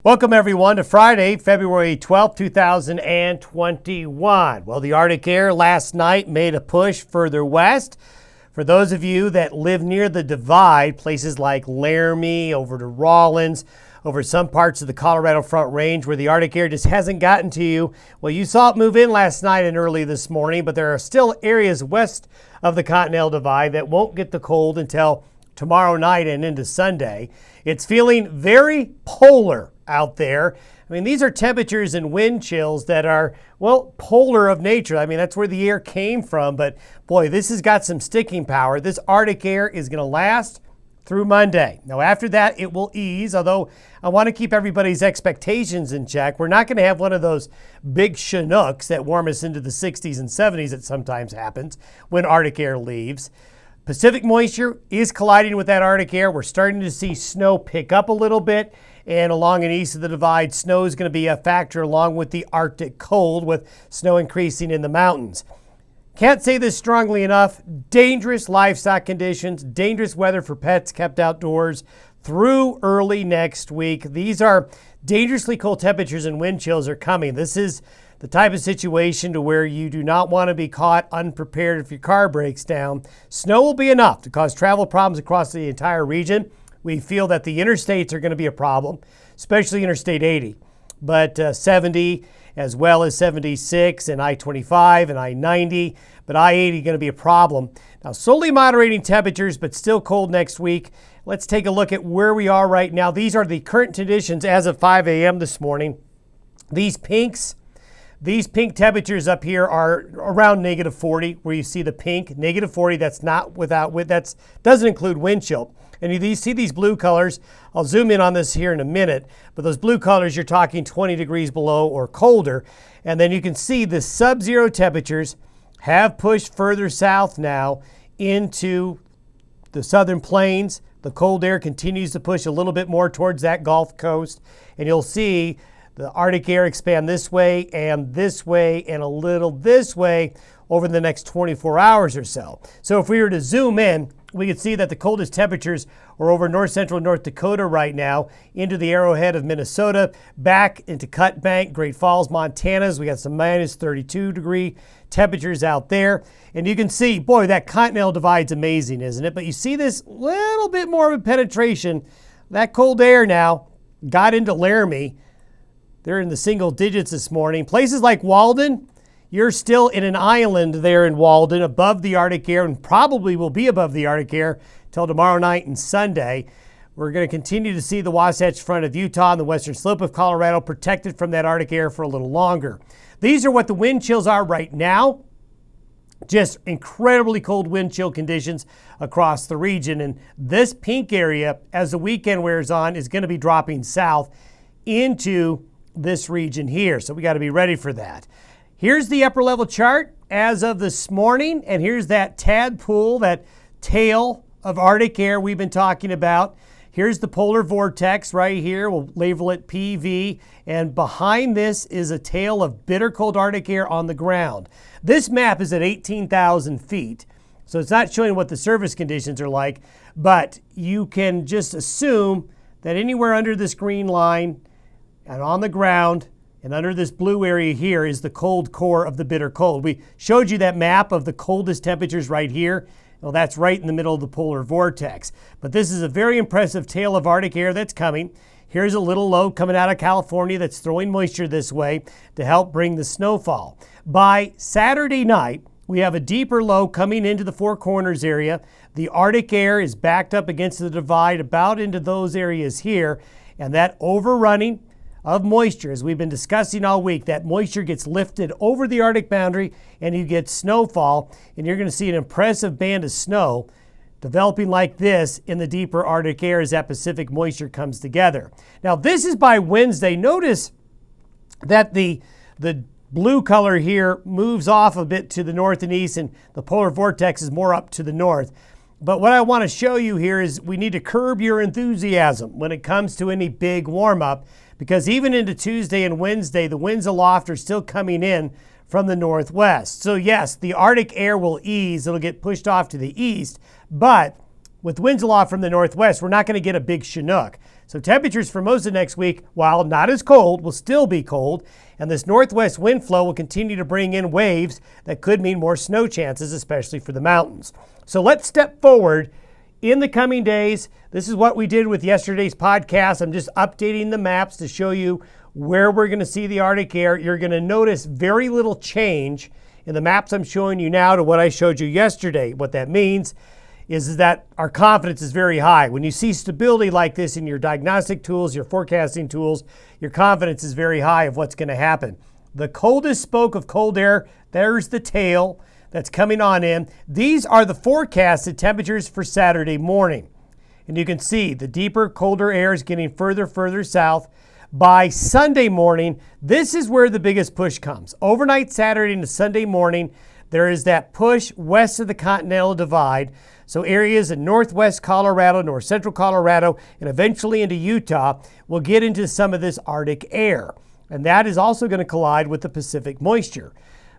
Welcome everyone to Friday, February 12th, 2021. Well, the Arctic air last night made a push further west. For those of you that live near the divide, places like Laramie, over to Rawlins, over some parts of the Colorado Front Range where the Arctic air just hasn't gotten to you. Well, you saw it move in last night and early this morning, but there are still areas west of the Continental Divide that won't get the cold until tomorrow night and into Sunday. It's feeling very polar out there. I mean, these are temperatures and wind chills that are, well, polar of nature. I mean, that's where the air came from, but boy, this has got some sticking power. This Arctic air is going to last through Monday. Now, after that, it will ease, although I want to keep everybody's expectations in check. We're not going to have one of those big Chinooks that warm us into the 60s and 70s that sometimes happens when Arctic air leaves. Pacific moisture is colliding with that Arctic air. We're starting to see snow pick up a little bit. And along and east of the divide, snow is going to be a factor along with the Arctic cold, with snow increasing in the mountains. Can't say this strongly enough. Dangerous livestock conditions, dangerous weather for pets kept outdoors through early next week. These are dangerously cold temperatures and wind chills are coming. This is the type of situation to where you do not want to be caught unprepared if your car breaks down. Snow will be enough to cause travel problems across the entire region. We feel that the interstates are going to be a problem, especially Interstate 80, but 70 as well as 76 and I-25 and I-90, but I-80 going to be a problem. Now, slowly moderating temperatures, but still cold next week. Let's take a look at where we are right now. These are the current conditions as of 5 a.m. this morning. These pink temperatures up here are around negative 40, where you see the pink, negative 40. That's not without, that doesn't include wind chill. And you see these blue colors. I'll zoom in on this here in a minute, but those blue colors, you're talking 20 degrees below or colder. And then you can see the sub-zero temperatures have pushed further south now into the southern plains. The cold air continues to push a little bit more towards that Gulf Coast. And you'll see the Arctic air expand this way and a little this way over the next 24 hours or so. So if we were to zoom in, we can see that the coldest temperatures are over north central North Dakota right now, into the arrowhead of Minnesota, back into Cut Bank, Great Falls, Montana's. We got some minus 32 degree temperatures out there. And you can see, boy, that Continental Divide's amazing, isn't it? But you see this little bit more of a penetration. That cold air now got into Laramie. They're in the single digits this morning. Places like Walden, you're still in an island there in Walden above the Arctic air, and probably will be above the Arctic air till tomorrow night and Sunday. We're going to continue to see the Wasatch Front of Utah and the western slope of Colorado protected from that Arctic air for a little longer. These are what the wind chills are right now. Just incredibly cold wind chill conditions across the region. And this pink area, as the weekend wears on, is going to be dropping south into this region here. So we got to be ready for that. Here's the upper level chart as of this morning, and here's that tadpole, that tail of Arctic air we've been talking about. Here's the polar vortex right here. We'll label it PV, and behind this is a tail of bitter cold Arctic air on the ground. This map is at 18,000 feet, so it's not showing what the surface conditions are like, but you can just assume that anywhere under this green line and on the ground and under this blue area here is the cold core of the bitter cold. We showed you that map of the coldest temperatures right here. Well, that's right in the middle of the polar vortex. But this is a very impressive tail of Arctic air that's coming. Here's a little low coming out of California that's throwing moisture this way to help bring the snowfall. By Saturday night, we have a deeper low coming into the Four Corners area. The Arctic air is backed up against the divide about into those areas here, and that overrunning of moisture, as we've been discussing all week, that moisture gets lifted over the Arctic boundary and you get snowfall, and you're going to see an impressive band of snow developing like this in the deeper Arctic air as that Pacific moisture comes together. Now, this is by Wednesday. Notice that the blue color here moves off a bit to the north and east, and the polar vortex is more up to the north. But what I want to show you here is we need to curb your enthusiasm when it comes to any big warm-up, because even into Tuesday and Wednesday, the winds aloft are still coming in from the northwest. So yes, the Arctic air will ease. It'll get pushed off to the east, but with winds aloft from the northwest, we're not going to get a big Chinook. So temperatures for most of next week, while not as cold, will still be cold. And this northwest wind flow will continue to bring in waves that could mean more snow chances, especially for the mountains. So let's step forward in the coming days. This is what we did with yesterday's podcast. I'm just updating the maps to show you where we're going to see the Arctic air. You're going to notice very little change in the maps I'm showing you now to what I showed you yesterday. What that means is that our confidence is very high. When you see stability like this in your diagnostic tools, your forecasting tools, your confidence is very high of what's going to happen. The coldest spoke of cold air, there's the tail that's coming on in. These are the forecasted temperatures for Saturday morning. And you can see the deeper, colder air is getting further south. By Sunday morning, this is where the biggest push comes. Overnight Saturday into Sunday morning, there is that push west of the Continental Divide. So areas in northwest Colorado, north central Colorado, and eventually into Utah will get into some of this Arctic air. And that is also going to collide with the Pacific moisture.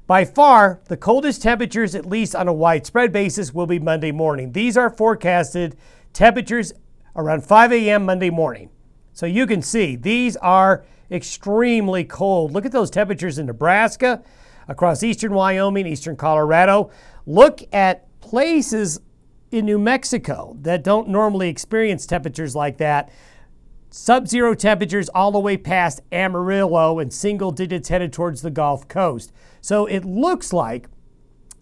By far, the coldest temperatures, at least on a widespread basis, will be Monday morning. These are forecasted temperatures around 5 a.m. Monday morning. So you can see these are extremely cold. Look at those temperatures in Nebraska, across eastern Wyoming, eastern Colorado. Look at places in New Mexico that don't normally experience temperatures like that. Sub-zero temperatures all the way past Amarillo and single digits headed towards the Gulf Coast. So it looks like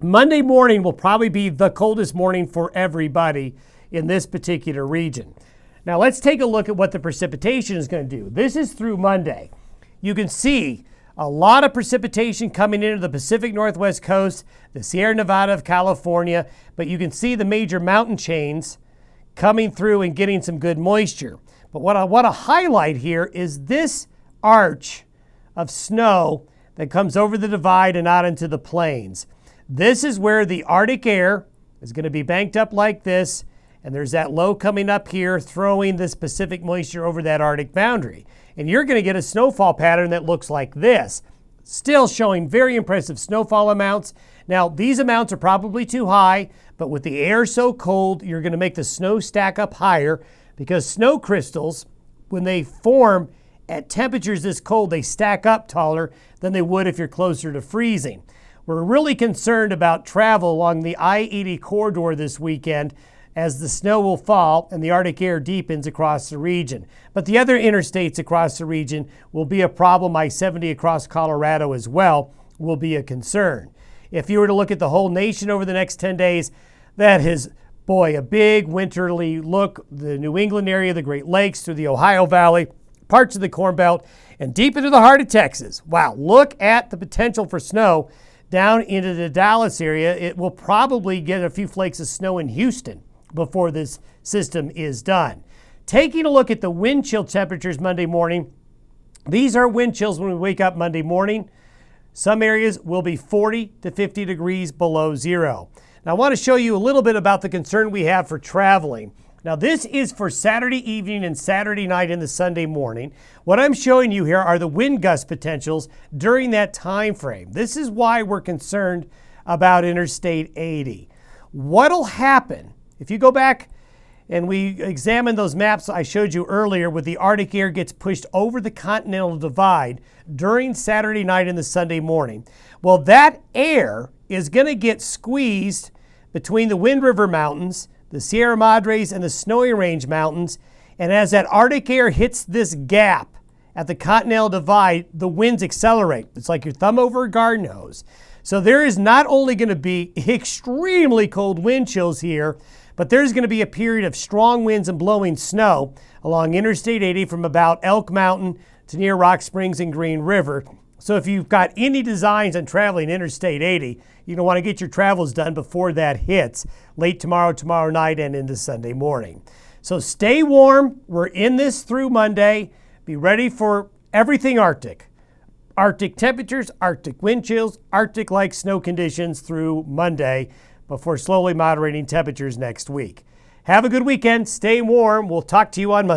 Monday morning will probably be the coldest morning for everybody in this particular region. Now let's take a look at what the precipitation is going to do. This is through Monday. You can see a lot of precipitation coming into the Pacific Northwest coast, the Sierra Nevada of California, but you can see the major mountain chains coming through and getting some good moisture. But what I want to highlight here is this arch of snow that comes over the divide and out into the plains. This is where the Arctic air is going to be banked up like this, and there's that low coming up here throwing this Pacific moisture over that Arctic boundary. And you're going to get a snowfall pattern that looks like this, still showing very impressive snowfall amounts. Now, these amounts are probably too high, but with the air so cold, you're going to make the snow stack up higher because snow crystals, when they form at temperatures this cold, they stack up taller than they would if you're closer to freezing. We're really concerned about travel along the I-80 corridor this weekend as the snow will fall and the Arctic air deepens across the region. But the other interstates across the region will be a problem. I-70 across Colorado as well will be a concern. If you were to look at the whole nation over the next 10 days, that is, boy, a big winterly look. The New England area, the Great Lakes, through the Ohio Valley, parts of the Corn Belt, and deep into the heart of Texas. Wow, look at the potential for snow down into the Dallas area. It will probably get a few flakes of snow in Houston before this system is done. Taking a look at the wind chill temperatures Monday morning, these are wind chills when we wake up Monday morning. Some areas will be 40 to 50 degrees below zero. Now I want to show you a little bit about the concern we have for traveling. Now this is for Saturday evening and Saturday night into Sunday morning. What I'm showing you here are the wind gust potentials during that time frame. This is why we're concerned about Interstate 80. What'll happen if you go back and we examine those maps I showed you earlier where the Arctic air gets pushed over the Continental Divide during Saturday night and the Sunday morning? Well, that air is going to get squeezed between the Wind River Mountains, the Sierra Madres, and the Snowy Range Mountains. And as that Arctic air hits this gap at the Continental Divide, the winds accelerate. It's like your thumb over a garden hose. So there is not only going to be extremely cold wind chills here, but there's going to be a period of strong winds and blowing snow along Interstate 80 from about Elk Mountain to near Rock Springs and Green River. So if you've got any designs on traveling Interstate 80, you're going to want to get your travels done before that hits late tomorrow night, and into Sunday morning. So stay warm. We're in this through Monday. Be ready for everything Arctic. Arctic temperatures, Arctic wind chills, Arctic-like snow conditions through Monday before slowly moderating temperatures next week. Have a good weekend. Stay warm. We'll talk to you on Monday.